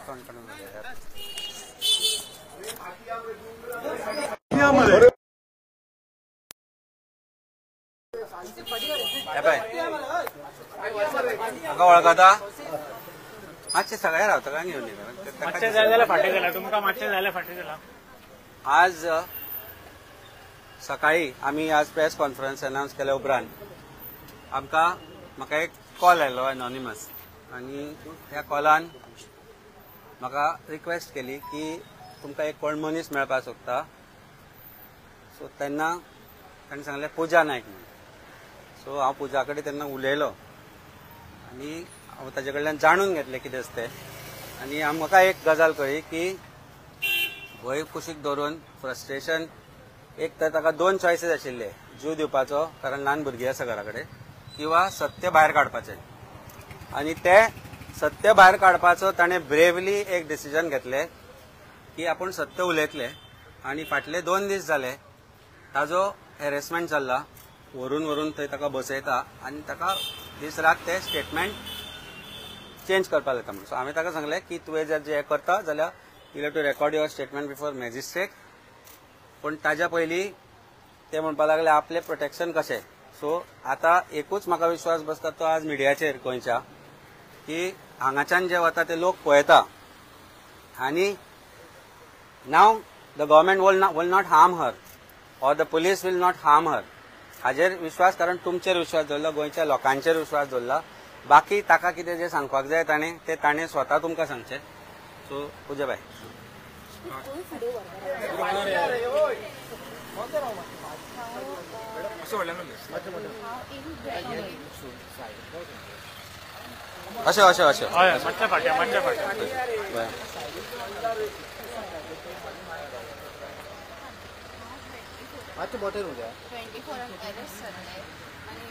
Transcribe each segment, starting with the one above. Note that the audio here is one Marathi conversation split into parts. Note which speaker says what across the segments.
Speaker 1: तोंड काढून वळखता मातशें सगळे रावता काय घेऊन
Speaker 2: मातशें जाय जाल्यार फाटीं गेला तुमकां मातशें जाल्यार फाटीं गेला.
Speaker 1: आज सकाळी आमी आज प्रेस कॉन्फरन्स अनाउन्स केल्या उपरांत म्हाका एक कॉल आयलो एनॉनिमस आनी ह्या कॉलान म्हाका रिक्वेस्ट केली की तुमकां एक कोण मनीस मेळपाक सोदता. सो तेन्ना ताणें सांगलें पुजा नायक म्हणून. सो हांव पुजा कडेन तेन्ना उलयलो आनी हांव ताजे कडल्यान जाणून घेतलें कितें आसा तें. आनी म्हाका एक गजाल कळ्ळी की भंय कुशीक धरून फ्रस्ट्रेशन एक तर ताका दोन चॉयसीस आशिल्ले, जीव दिवपाचो कारण ल्हान भुरगीं आसा घरा कडेन किंवा सत्य भायर काडपाचें. आनी ते सत्य भायर काडपाचो ताणें ब्रेवली एक डिसिजन घेतलें की आपूण सत्य उलयतले. आनी फाटले 2 दीस जाले ताजो हॅरेसमेंट चल्ला, व्हरून थंय ताका बसयता आनी ताका दीस रात ते स्टेटमेंट चेंज करपाक लायता म्हणून. सो हांवें ताका सांगलें की तुवें जर हें करता जाल्यार you have to record your statement before magistrate. पूण ताज्या पयलीं ते म्हणपाक लागले आपलें प्रोटेक्शन कशें. सो आतां एकूच म्हाका विश्वास बसता तो आज मिडियाचेर गोंयच्या की हांगाच्यान जे वता ते लोक पळयता आनी नाव the government will not harm her or the police will not harm her. हाजेर विश्वास कारण तुमचेर विश्वास दवरला, गोंयच्या लोकांचेर विश्वास दवरला. बाकी ताका कितें जें सांगपाक जाय ताणें स्वता तुमकां सांगचें. सो पुजाबाई अशें
Speaker 2: मातशें फाट्या
Speaker 3: मातशें मोठें उद्या
Speaker 4: 24 अरेस्ट जाल्ले आनी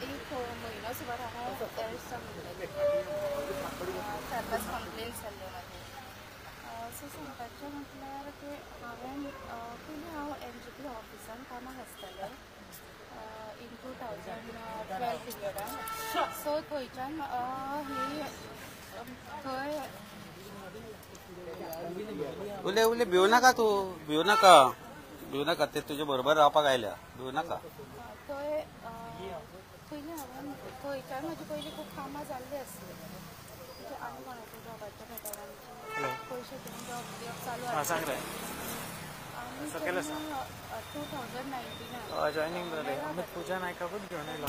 Speaker 4: एक म्हयनो सुमार हांव अरेस्ट जाल्ले 4-5 कंप्लेन्स जाल्ल्यो म्हाजे. सो सांगपाचें म्हटल्यार की हांवें पयलीं हांव NGP ऑफिसान कामाक आसतालें इन 2012 पिरियडान. सो थंयच्यान ही थंय
Speaker 1: उले भिवू नाका तूं, भिवू नाका ते तुजे बरोबर रावपाक आयल्या, भिवू नाका.
Speaker 4: थंय पयलीं हांवें थंयच्यान म्हजी पयलीं खूब कामां जाल्लीं आसलीं. म्हणजे आनी कोणाच्या जॉबाच्या भेटारांची पयशे घेवन जॉब चालू आसले. आनी 2019
Speaker 2: जॉयनिंग जालें आमी पुजा नायकाकूच घेवन आयलो.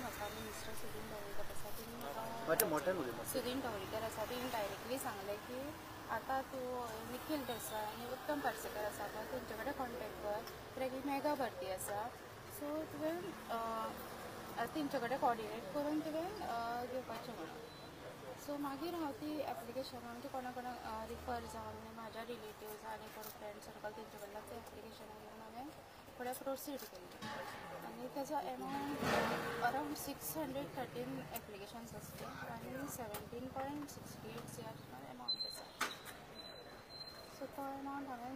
Speaker 4: म्हाका मिनिस्टर सुदीन ढवळीकर आसा सुदीन ढवळीकर आसा तेणी डायरेक्टली सांगलें की आतां तूं निखील देसाय आनी उत्तम पार्सेकर आसा पळय तेंचे कडेन कॉन्टेक्ट कर कित्याक ही मेगा भरती आसा. सो तुवें तेंचे कडेन कॉर्डिनेट करून तुवें घेवपाचें म्हणून. सो मागीर हांव ती एप्लिकेशन म्हणजे कोणाक रिफर जावन म्हाज्या रिलेटिव्स आनी कोण फ्रेंड सर्कल तेंचे कडल्यान तें एप्लिकेशन घेवन हांवें फुडें प्रोसीड केल्लें. आनी तेजो एमावंट अरावंड 613 एप्लिकेशन्स आसले आनी 17.68 CR एमावंट आसा. सो तो एमावंट हांवें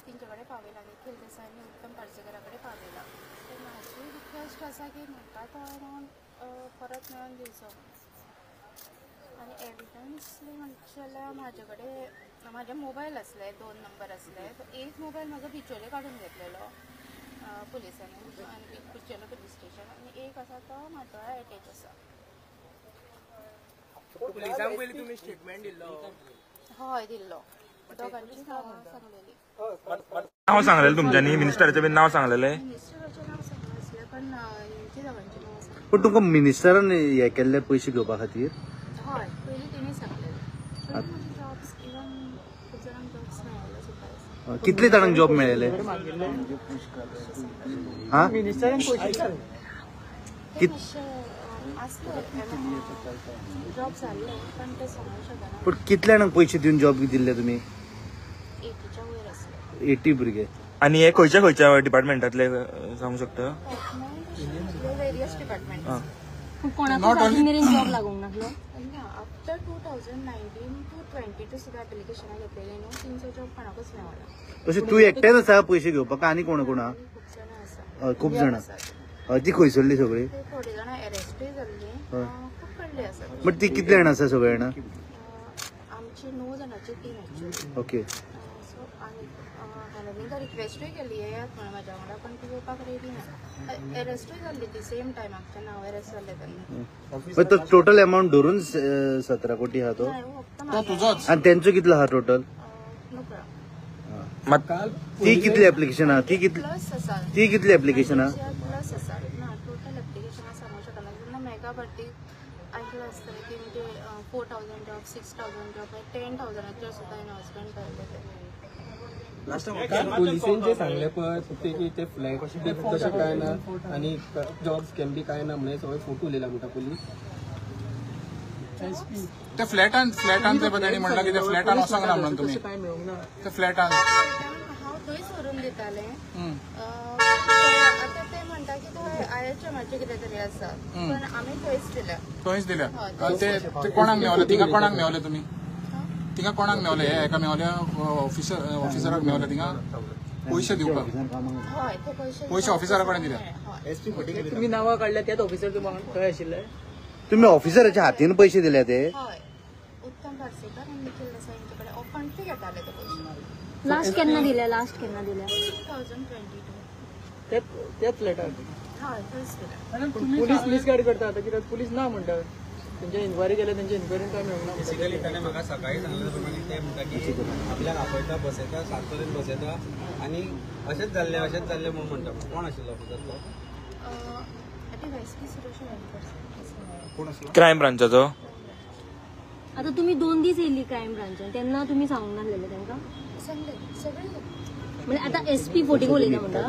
Speaker 4: तेंचे कडेन पावयला, निखील देसाय आनी उत्तम पार्सेकरा कडेन पावयला. सो म्हाजी रिक्वेस्ट आसा की म्हाका तो एमावंट परत मेळोन दिवचो. आनी एविडन्सली म्हणचे जाल्यार म्हाजे कडेन म्हाजे मोबायल आसले 2 नंबर आसले. एक मोबायल म्हाजो बिचोले काडून घेतलेलो पुलिसांनी आनी बिचोले पुलीस स्टेशन आनी एक आसा तो माटोळा एटेच आसा.
Speaker 3: पुलिसांक पयलीं तुमी स्टेटमेंट दिल्लो?
Speaker 4: हय दिल्लो, दोगांची नांवां सांगलेली.
Speaker 5: नाव सांगलेलें तुमच्यांनी, मिनिस्टराचें बीन नाव सांगलेलें?
Speaker 4: मिनिस्टराचें नांव सांगलें आसलें पण हेंची दोगांची नांवां सांगलें.
Speaker 3: पण तुमकां मिनिस्टरान हे केल्ले पयशे घेवपा खातीर?
Speaker 4: हय पयलीं तेणी सांगलेलें. पयलीं जॉब्स इवन खूब जाणांक जॉब्स मेळ्ळे सुद्दां.
Speaker 3: कितले जाणांक जॉब मेळ्ळे?
Speaker 4: मिनिस्टरान पयशे जॉब जाल्ले पण ते सांगूंक शकना.
Speaker 3: पण कितले जाणांक पयशे दिवन जॉब दिल्ले तुमी?
Speaker 4: 80च्या वयर आसले.
Speaker 3: 80 भुरगे.
Speaker 5: आनी हे खंयच्या डिपार्टमेंटातले सांगू शकता?
Speaker 4: Various department.
Speaker 6: कोणाक मेरेन जॉब लागूंक नासलो?
Speaker 4: आफ्टर 2019 to 22 सुद्दां एप्लिकेशनां घेतलेली न्हू, तेंचो जॉब कोणाकूच मेळना.
Speaker 3: तशें तूं एकटेच आसा पयशे घेवपाक आनी कोण
Speaker 4: खूब जाणां आसा.
Speaker 3: खूब जाणां ती खंयसरली सगळी?
Speaker 4: थोडी जाणां अरेस्टूय जाल्लीं, खूब कडलीं आसा.
Speaker 3: बट ती कितले जाणां आसा सगळे जाणां?
Speaker 4: आमची टीम ॲक्च्युली.
Speaker 3: ओके.
Speaker 4: सो आम्ही हांवें तांकां रिक्वेस्टूय केली येयात म्हणून म्हाज्या वांगडा, पण ती येवपाक रेडी ना. अरेस्टूय जाल्ली ती सेम टायमाक जेन्ना हांव अरेस्ट जाल्लें तेन्ना.
Speaker 3: पण तो टोटल अमाऊंट धरून 17 कोटी हा तो,
Speaker 4: नाही, हो, फक्त
Speaker 3: आणि त्यांचं कितलं हा टोटल?
Speaker 4: नोकळा
Speaker 3: ती कितली ऍप्लिकेशन हा? ती
Speaker 4: प्लस आसा.
Speaker 3: कितली ऍप्लिकेशन हा?
Speaker 4: प्लस आसा ना, टोटल एप्लिकेशन सांगू शकना. जेन्ना मेगा भरती ऐकलं आसतलें की म्हणजे 4000 जॉब, 6000 जॉब, 10,000 सुद्धा अनाउन्समेंट केल्ले ते.
Speaker 7: पोलिसांचे सांगले पळय ते की ते फ्लॅट तशें काय ना आणि जॉब्स कॅन बी काय ना म्हणून सगळे फोटो उलयला म्हणटा पोलीस.
Speaker 8: त्या फ्लॅटान ते बद्दल म्हणला की त्या फ्लॅटान वचोंक ना म्हणून तुमी
Speaker 7: काय मेळूंक ना.
Speaker 8: त्या फ्लॅटान
Speaker 4: हांव थंयच व्हरून दितालें. आतां ते म्हणटा की थंय IHMचे कितें तरी आसा, पण आमी थंयच दिल्या.
Speaker 8: थंयच दिल्या. ते कोणाक मेवले? थिंगा कोणाक मेवले तुमी? थिंगा कोणाक मेवले? हे एका मेवल्या ऑफिसराक मेवले थिंगा पयशे दिवपाक?
Speaker 4: हय, ते
Speaker 8: पयशे ऑफिसरा कडेन दिल्या.
Speaker 7: तुम्ही नांवां काडल्या त्याच ऑफिसर तुम्हाला थंय आशिल्ले?
Speaker 3: तुम्ही ऑफिसराच्या हातीन पैसे दिले ते?
Speaker 4: हय, उत्तम पार्सेकर आनी निखिल देसाई यांचे कडेन ऑफंटली घेताले ते पयशे.
Speaker 6: लास्ट केन्ना दिल्या? लास्ट केन्ना दिल्या?
Speaker 4: 2022.
Speaker 7: त्याच फ्लॅटार
Speaker 4: हय, थंयच दिल्या.
Speaker 7: पोलीस मिसगायड करता आता कित्याक पोलीस ना म्हणटा. त्यांच्या इन्क्वायरी केल्या, त्यांच्या इन्क्वायरीन काय मेळूंक ना.
Speaker 1: बेसिकली त्याने म्हाका सकाळी सांगले प्रमाणे ते म्हणटा की आपल्याक आपयता, बसयता, 7 पर्यंत बसयता आणि अशेंच जाल्लें म्हणून म्हणटा. कोण आशिल्लो ऑफिसर तो?
Speaker 4: SP सुरेश वेंकर.
Speaker 1: कोण आसलो?
Speaker 5: क्रायम ब्रांचाचो.
Speaker 6: आता तुम्ही 2 दीस येयल्ली क्रायम ब्रांचान, तेन्ना तुम्ही सांगूंक नासलेलें तांकां?
Speaker 4: सांगले सगळे.
Speaker 6: म्हणजे आता SP 40 उलयता म्हणटा?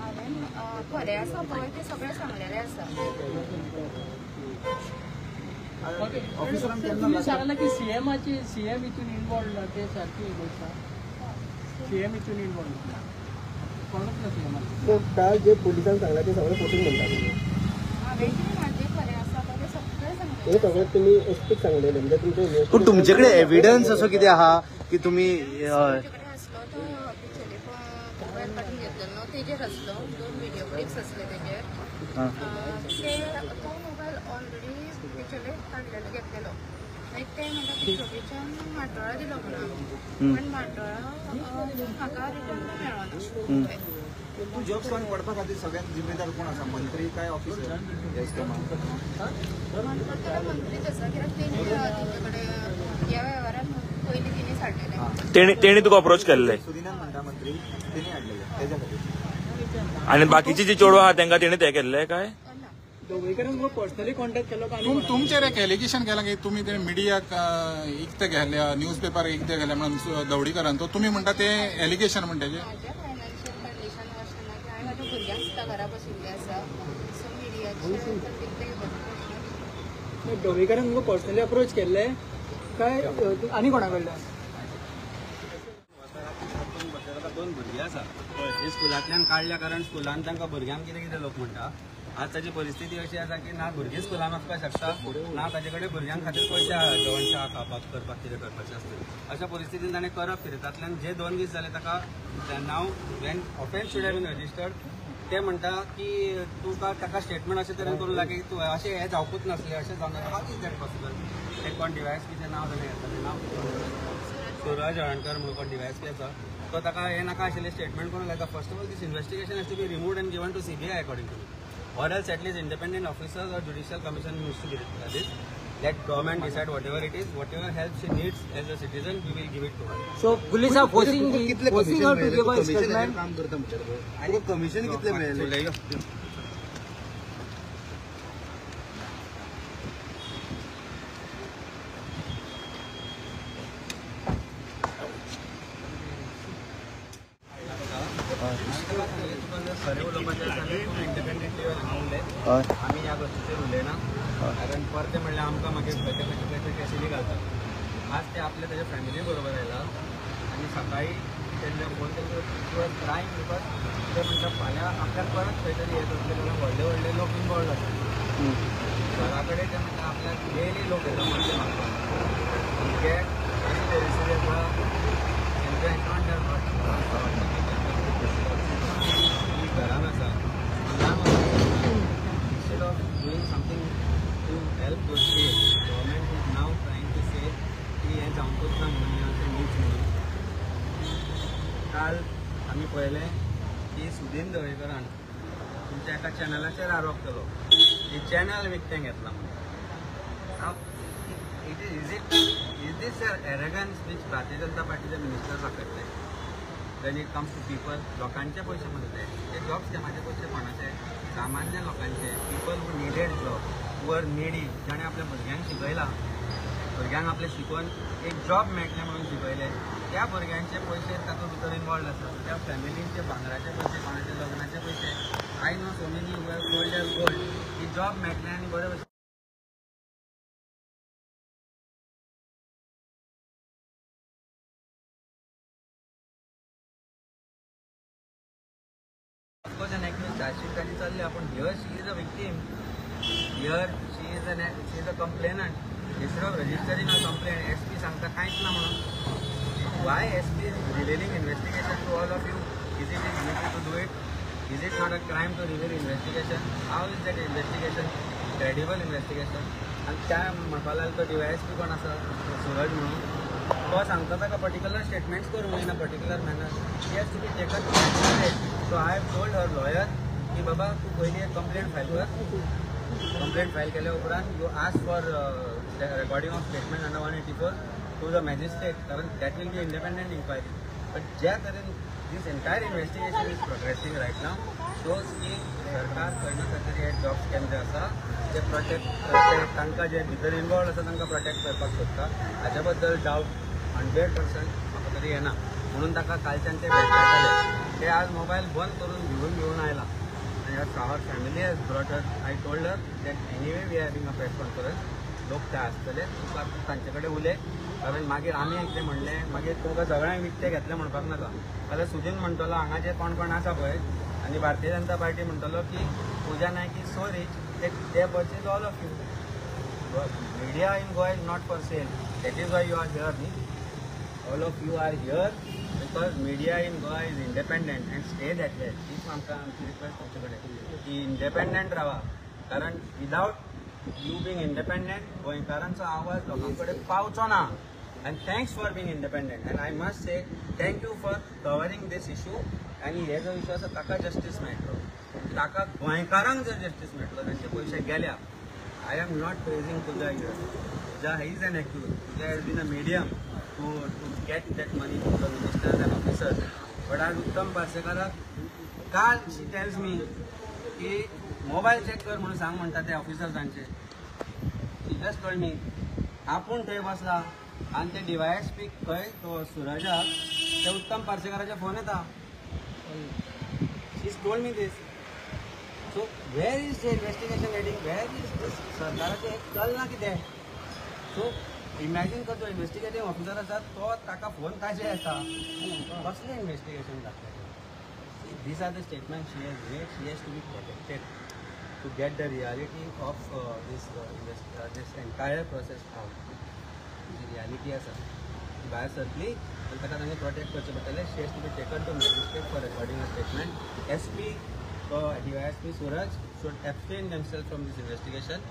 Speaker 4: हांवें खरें आसा पळय ते सगळे सांगलेले आसा.
Speaker 7: तुम्ही सांगला की सीएम हितून इन्वॉल्व ना, ते सारखी गोष्ट. सीएम हितून इन्वॉल्व कोणूच ना सीएम. काल जे पोलिसांनी सांगला ते सगळे खोटून म्हणतात.
Speaker 4: हांवें कितें म्हाजें खरें आसा पळय ते सगळे सांगले.
Speaker 7: हे सगळं तुम्ही एसपीक सांगलेले म्हणजे तुमचे.
Speaker 3: पण तुमच्याकडे एव्हिडन्स असो कितें आहा की तुम्ही
Speaker 4: तुमच्याकडे असलो तो ॲक्च्युली मोबायल काडून घेतलेलो न्हू, तेजेर असलो 2 व्हिडिओ क्लिप्स असले तेजेर. तो मोबायल ऑलरेडी ॲक्च्युली काडलेलो घेतलेलो. लायक ते म्हणटा की चोवीच्यान माटोळा दिलो म्हणून, पण माटोळा म्हाका रिटर्न मेळना.
Speaker 9: तू जॉब सोडून पडपा खातीर सगळ्यात जिम्मेदार कोण आसा? मंत्री काय ऑफिसर?
Speaker 4: मंत्रीच आसा, कित्याक तेणी तेंचे कडेन ह्या वेव्हारान पयलीं तिणेंच हाडलेले.
Speaker 5: तेणी तुका अप्रोच केल्ले
Speaker 9: सुदिनान म्हणटा मंत्री तेणी हाडलेले तेज्या खातीर.
Speaker 5: आणि बाकीची जी चेडवां आहा तांकां तेणी ते केल्ले काय?
Speaker 7: दोघेकडेन पर्सनली कॉन्टॅक्ट केलो का?
Speaker 8: तुमचेर एक एलिगेशन केला की तुम्ही ते मिडियाक इकते घाल्या, न्यूज पेपर इकते घाल्या म्हणून दवडीकरान. तो तुम्ही म्हणटा ते एलिगेशन म्हणटा तेजें?
Speaker 4: म्हाज्या फायनान्शियल कंडिशन अशें ना की हांवें म्हाज्या भुरग्यांक सुद्दां घरा बशिल्ली आसा. सो मिडियाचे
Speaker 7: दोघेकडेन तुमकां पर्सनली अप्रोच केल्ले काय आनी कोणा कडल्यान?
Speaker 1: 2 भुरगीं आसा. ती स्कुलांतल्यान काडल्या कारण स्कुलान तांकां भुरग्यांक कितें कितें लोक म्हणटा. आज ताची परिस्थिती अशी आसा की ना भुरगीं स्कुलान वचपाक शकता, ना ताचे कडेन भुरग्यांक खातीर पयशे आहा जेवण च्या खावपाक करपाक कितें करपाचें आसता. अशा परिस्थितीन ताणें करप कितें? तातूंतल्यान जे 2 दीस जाले ताका now when offence should have been registered. ते म्हणटा की तुका ताका स्टेटमेंट अशें तरेन करूंक लागी तूं अशें हें जावपूच नासलें अशें जावन हाव इज दॅट पॉसिबल. एक कोण डिवायस कितें नांव जालें येतालें नांव सूरज हळणकर म्हणून कोण डिवायस पी आसा तो ताका हें नाका आशिल्लें स्टेटमेंट करूंक लायता. First of all this investigation has to be removed and given to CBI according to me. Or else at least independent officers or judicial commission needs to be this. Let government decide whatever it is, whatever help she needs as a citizen, we will give it to her.
Speaker 7: So police are forcing her to give a statement.
Speaker 3: काम करता म्हणटा आणि कमिशन कितले मेळ्ळें?
Speaker 1: खरें उलोवपाचें जाल्यार तूं इंडिपेंडंटली उलय. आमी ह्या गोश्टीचेर उलयना कारण परते म्हणल्यार आमकां मागीर खंयचे केसीनी घालतात. आज ते आपल्या ताच्या फॅमिली बरोबर आयला आनी सकाळी तेंचे फोन क्रायम बिकॉज ते म्हणटा फाल्यां आपल्याक परत खंय तरी येत असले जाल्यार व्हडले व्हडले लोक इनवॉल्व आसतात. घरा कडेन ते म्हणटा आपल्याक डेली लोक येता पयशे मागपाक. भुरगे अशी परिस्थिती आसा तेंचे अकावंट घरान आसा. Instead of doing something to help those kids, government is now trying to say की हें जावंकूच ना म्हणून काल आम्ही पळयलें की सुदीन दवळेकरान तुमच्या एका चॅनलाचेर आरोप केलो की चॅनल विकतें घेतला म्हणून. Is this एरेगन्स which Bharatiya Janata पार्टीचे मिनिस्टर दाखयतले when it comes to people? लोकांचे पयशे म्हणते ते जॉब स्कॅमाचे पयशे कोणाचे? सामान्य लोकांचे. पीपल हू निडेड जॉब, वर निडी, जाणे आपल्या भुरग्यांक शिकयला, भुरग्यांक आपले शिकवून एक जॉब मेळटले म्हणून शिकयले, त्या भुरग्यांचे पयशे तातूंत भितर इनवॉल्ड आसात. त्या फॅमिलीचे भांगराचे पयशे, कोणाचे लग्नाचे पयशे. I know so many who have told their gold की जॉब मेळटले आनी बरे भशेन an accused chargeशीट त्यांनी चालली. आपण here she is a victim, here she is a complainant. Instead of registering a complaint SP सांगता कांयच ना म्हणून. Why SP is revealing investigation to all of you? Is it is duty to do it? Is it not a crime to reveal investigation? How is that investigation credible investigation? आणि त्या म्हणपा लागलो तो DYSP कोण आसा सूरज म्हणून, तो सांगता ताका पर्टिक्युलर स्टेटमेंट्स करूंक in a particular manner. He has to be taken to explain. So I have told her lawyer की बाबा तू पयलीं एक कंप्लेंट फायल कर. कंप्लेंट फायल केल्या उपरांत you ask for recording of statement under 184 to the magistrate, कारण that will be independent inquiry. But ज्या तरेन this entire investigation is progressing right now shows की सरकार खंय ना खंय हे जॉब स्कॅम जे आसा ते प्रोटेक्ट तांकां जे भितर इनवॉल्ड आसा तांकां प्रोटेक्ट करपाक सोदता. हाच्या बद्दल डावट 100% म्हाका तरी येना. म्हणून ताका कालच्यान ते भेटले. ते आज मोबायल बंद करून घेऊन आयला. आणि our family has brought her. I told her that anyway we are having a press conference. लोक ते आसतले, तुका तांचे कडेन उलय, कारण मागीर आमी एकटें म्हणलें मागीर तुमकां सगळ्यांक विकतें घेतलें म्हणपाक नाका. जाल्यार सुदीन म्हणटलो हांगा जे कोण कोण आसा पळय, आनी भारतीय जनता पार्टी म्हणटलो की Puja Naik is so rich to purchase all of you. Media in Goa is not for sale. That is why you are here न्ही. All of you are here because media in Goa is independent and stay that way. हीच आमकां आमची रिक्वेस्ट तुमचे कडेन की इंडिपेंडंट रावा, कारण विदाउट यू बींग इंडिपेंडंट गोंयकारांचो आवाज लोकां कडेन पावचो ना. And thanks for being independent. And I must say thank you for covering this issue. आनी हे जो इशू आसा ताका जस्टीस मेळटलो, ताका गोंयकारांक जर जस्टीस मेळटलो, तांचे पयशे गेल्या. I am not praising Pooja here. Pooja is an accused. Pooja has been a medium to get that money from the ministers and officers. But आज उत्तम पार्सेकाराक काल शी टेल्स मी की मोबायल चेक कर म्हणून सांग म्हणटा ते ऑफिसर्सांचे. शी जस्ट टोल्ड मी आपूण थंय बसला आनी ते DYSP खंय तो सुरजाक ते उत्तम पार्सेकाराचे फोन येता. She told me this. So where is the investigation heading? Where is this? सरकाराचें एक चलना कितें? सो इमॅजीन कर, तो इन्व्हेस्टिगेटिंग ऑफिसर आसा तो ताका फोन ताजे येता. कसलें इन्व्हेस्टिगेशन जातलें? These are the statements she has made. She has to be protected to get the reality of this entire process out. The reality is भायर सरली आनी ताका तांणी प्रोटेक्ट करचें पडटलें. She has to be taken to magistrate for recording a statement. SP DYSP Suraj should abstain themselves from this investigation.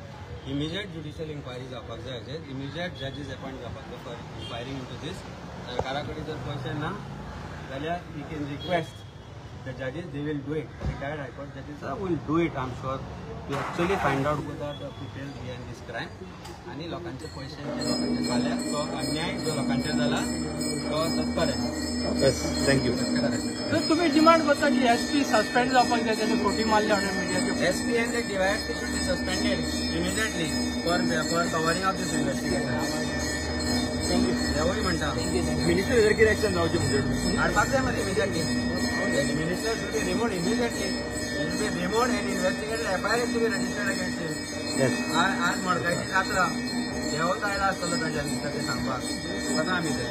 Speaker 1: Immediate judicial inquiry जावपाक जाय हेजेर. Immediate judges appoint जावपाक जाय for inquiring into this. सरकारा कडेन जर पयशे ना जाल्यार we can request the judges, they will do it. Retired High Court judges will do it, I'm sure, to actually find out who are the people behind this crime. आणि लोकांचे पैसे जे लोकांचे झाल्या तो अन्याय जो लोकांचे झाला तो तत्पर आहे.
Speaker 3: बस थँक्यू.
Speaker 7: तर तुम्ही डिमांड करता की SP सस्पेंड जावपाक जाय, त्याने खोटी मारल्या म्हणून मीडियाचे.
Speaker 1: SP and the DYSP should be suspended immediately for covering up this investigation. देवूय म्हणटा
Speaker 9: मिनिस्टर हेजेर कितें एक्शन जावचें म्हणजे
Speaker 1: हाडपाक जाय मरे immediately. The minister should be removed immediately. He should be removed and investigated. FIR is to be registered against him.
Speaker 3: Yes.
Speaker 1: आज मडकायची जात्रा देवच आयला आसतलो तांच्या दिसता ते सांगपाक. वता आमी थंय.